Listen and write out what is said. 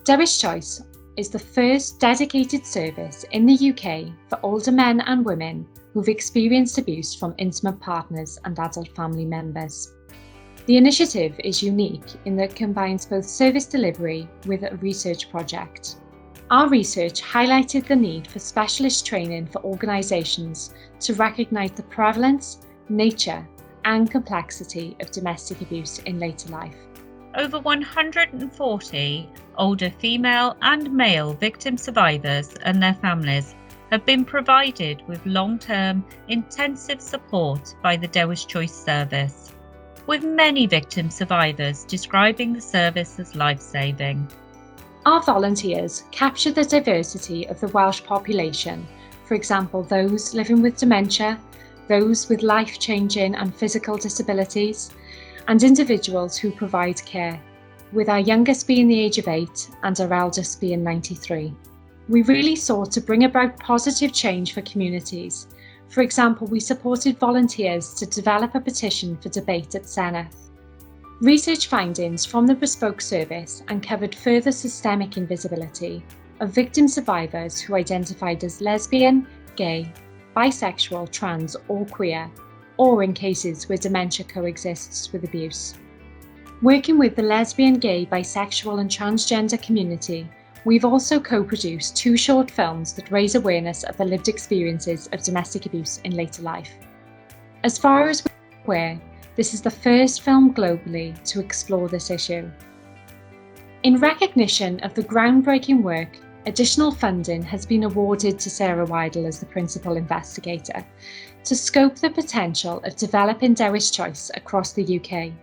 Dewis Choice is the first dedicated service in the UK for older men and women who've experienced abuse from intimate partners and adult family members. The initiative is unique in that it combines both service delivery with a research project. Our research highlighted the need for specialist training for organisations to recognise the prevalence, nature and complexity of domestic abuse in later life. Over 140 older female and male victim survivors and their families have been provided with long-term intensive support by the Dewis Choice service, with many victim survivors describing the service as life-saving. Our volunteers capture the diversity of the Welsh population, for example those living with dementia, those with life-changing and physical disabilities, and individuals who provide care, with our youngest being the age of 8 and our eldest being 93. We really sought to bring about positive change for communities. For example, we supported volunteers to develop a petition for debate at Senedd. Research findings from the bespoke service uncovered further systemic invisibility of victim survivors who identified as lesbian, gay, bisexual, trans or queer, or in cases where dementia coexists with abuse. Working with the lesbian, gay, bisexual and transgender community, we've also co-produced 2 short films that raise awareness of the lived experiences of domestic abuse in later life. As far as we're aware, this is the first film globally to explore this issue. In recognition of the groundbreaking work, additional funding has been awarded to Sarah Weidel as the principal investigator to scope the potential of developing Dewis Choice across the UK.